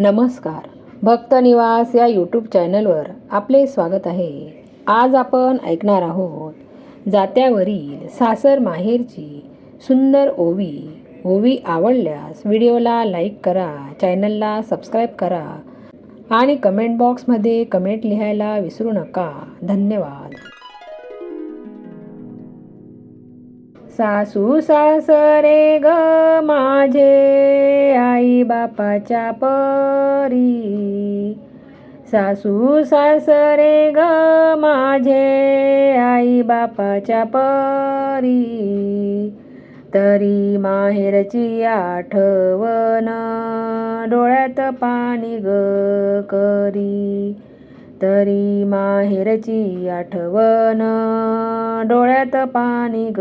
नमस्कार. भक्त निवास या यूट्यूब चॅनलवर आपले स्वागत आहे. आज आपण ऐकणार आहोत जात्यावरील सासर माहेरची सुंदर ओवी. ओवी आवडल्यास व्हिडिओला लाईक करा, चॅनलला सबस्क्राईब करा आणि कमेंट बॉक्समध्ये कमेंट लिहायला विसरू नका. धन्यवाद. सासू सासरे ग माझे आई बापाच्या परी. सासू सासरे ग माझे आई बापाच्या परी. तरी माहेरची आठवण डोळ्यात पाणी ग करी. तरी माहेरची आठवण डोळ्यात पाणी ग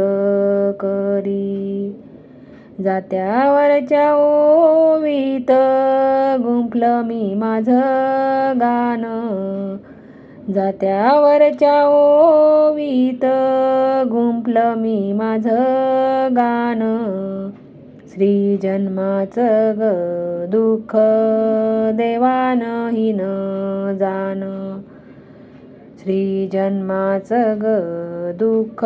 करी. जात्यावरच्या ओवीत गुंफलं मी माझं गाणं. जात्यावरच्या ओवीत गुंफलं मी माझं गाणं. श्री जन्माचं ग दुःख देवानं ही न जाण. श्री जन्माचं ग दुःख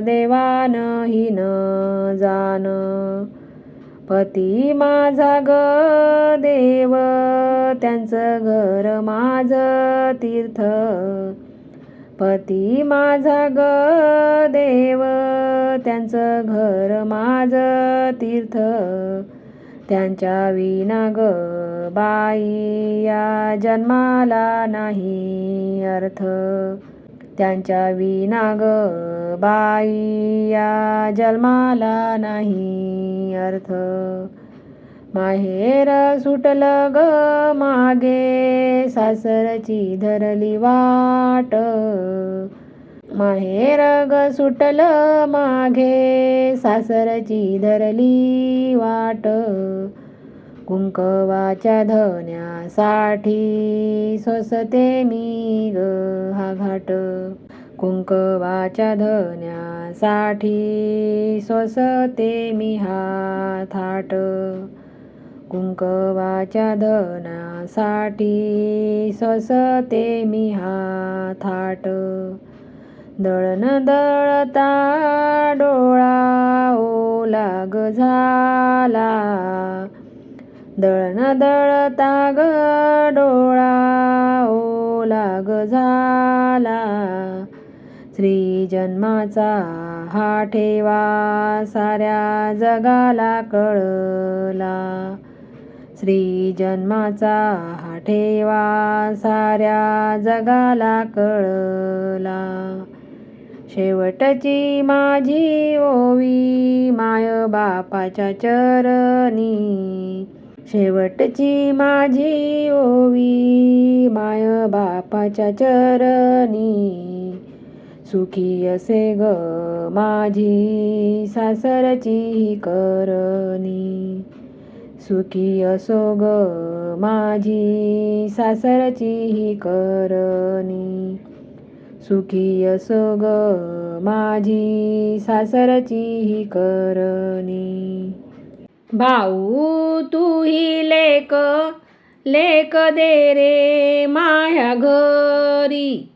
देवानं ही न जाण. पती माझा ग देव त्यांचं घर माझं तीर्थ. पती माझा ग देव त्यांचं घर माझं तीर्थ. त्यांच्या विना ग बाई या जन्माला नाही अर्थ. त्यांच्या विना ग बाई या जन्माला नाही अर्थ. माहेर सुटलं ग मागे सासरची धरली वाट. माहेर ग सुटलं मागे सासरची धरली वाट. कुंकवाच्या धन्यासाठी सोसते मी ग हा घाट. कुंकवाच्या धन्यासाठी सोसते मी हा थाट. कुंकवाच्या धन्यासाठी सोसते मी हा थाट. दळण दळता डोळा ओला ग झाला. दळण दळता ग डोळा ओला ग झाला. श्री जन्माचा हा ठेवा साऱ्या जगाला कळला. श्री जन्माचा हा ठेवा साऱ्या जगाला कळला. शेवटची माझी ओवी माय बापाच्या चरणी. शेवटची माझी ओवी माय बापाच्या चरणी. सुखी असे ग माझी सासरची करणी. सुखी असो ग माझी सासरची करणी. सुखी असो ग माझी सासरची करणी. भाऊ तू ही लेक लेक दे रे माझ्या घरी.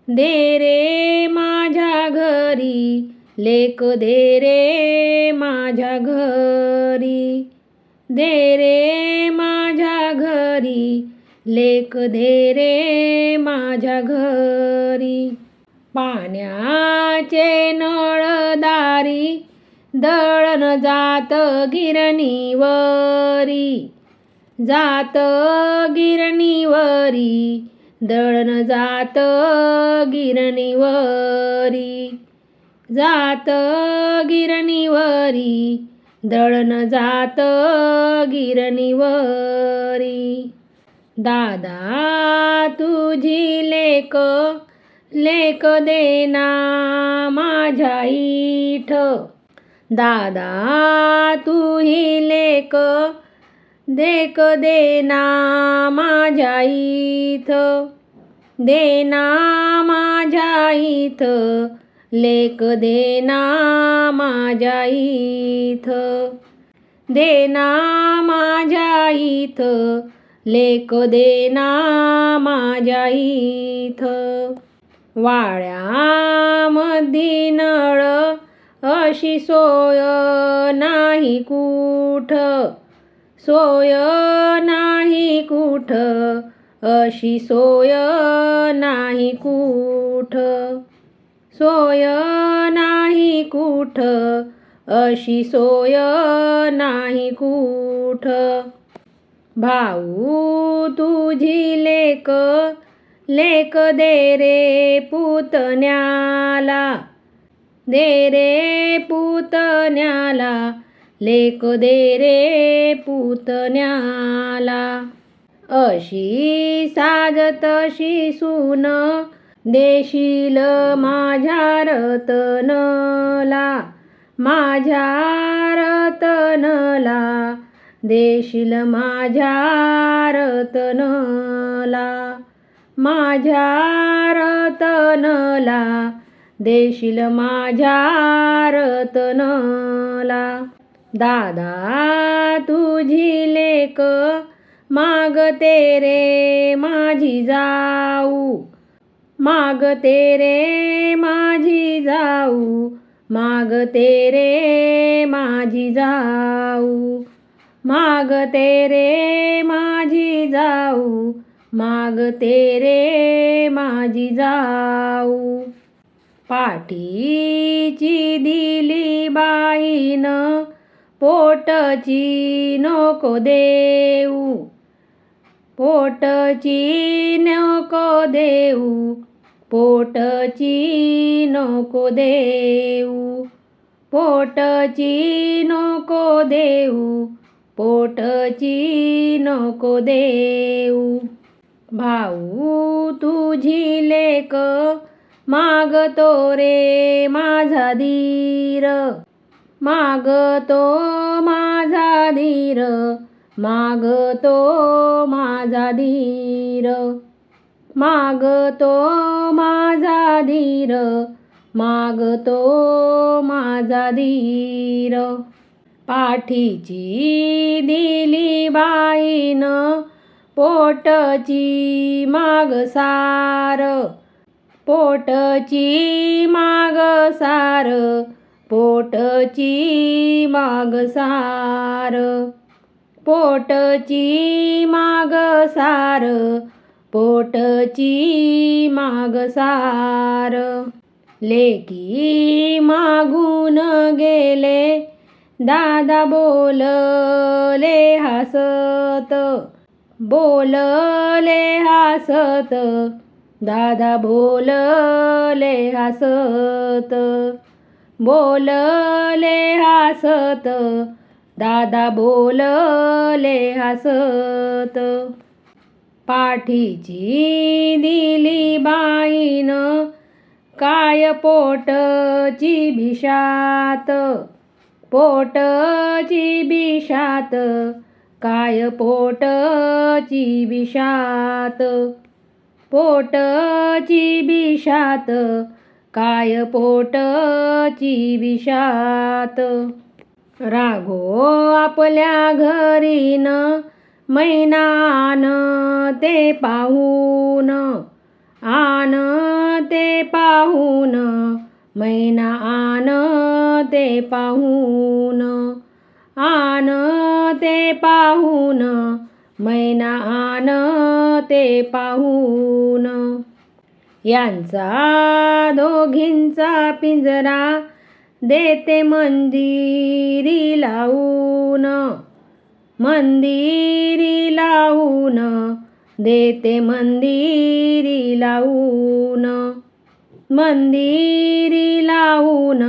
दे रे माझ्या घरी लेक दे रे माझ्या घरी. दे रे माझ्या घरी लेक दे रे माझ्या घरी. पाण्याचे नळदारी दळण जात गिरणीवरी. जात गिरणीवरी दळण जात गिरणीवरी. जात गिरणीवरी दळण जात गिरणीवरी. दादा तुझी लेक लेक देना माझ्या इठ. दादा तू ही लेक देक देना माझ्या इथ. देना माझ्या इथ लेक देना माझ्या इथ. देना माझ्या इथ लेक देना माझ्या इथं. वाड्यामध्ये नळ अशी सोय नाही कुठं, सोय नाही कुठं, अशी सोय नाही कुठं, सोय नाही कुठं, अशी सोय नाही कुठं. भाऊ तुझी लेक, लेक दे रे पुतण्याला, दे रे पुतण्याला, लेक दे रे पुतण्याला. अशी साज तशी सून देशील माझ्या रतनला, माझ्या रतनला, देशील माझ्या रतनला, माझ्या रतनला, देशील माझ्या रतनला. दादा तुझी लेक मागते रे माझी जाऊ, मागते रे माझी जाऊ, मागते रे माझी जाऊ, मागते रे माझी जाऊ, मागते रे माझी जाऊ. पाठीची दिली बाईन पोटची नको देऊ, पोटची नको देऊ, पोटची नको देऊ, पोटची नको देऊ, पोटची नको देऊ. भाऊ तुझी लेक मागतो रे माझा धीर, मागतो माझा धीर, मागतो माझा धीर, मागतो माझा धीर, मागतो माझा धीर. पाठीची दिली बाईन पोटची मागसार, पोटची मागसार, पोटची मागसार, पोटची मागसार, पोटची मागसार. लेकी मागून गेले दादा बोलले हसत, बोलले हसत, दादा बोलले हसत, बोलले हसत, दादा बोलले हसत. पाठीची दिली बाईन काय पोटची भिशात, पोटची भिशात, काय पोटची भिशात, पोटची भिशात, काय पोटची भिशात. राघो आपल्या घरीन मैनान ते पाहून, आन ते पाहून, मैना आन ते पाहून, आन ते पाहून, मैना आन ते पाहून. यांचा दोघींचा पिंजरा देते मंदिरी लावून, मंदिरी लावून, देते मंदिरी लावून, मंदिरी लावून,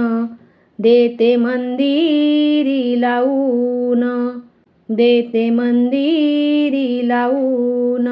देते मंदिरी लावून, देते मंदिरी लावून.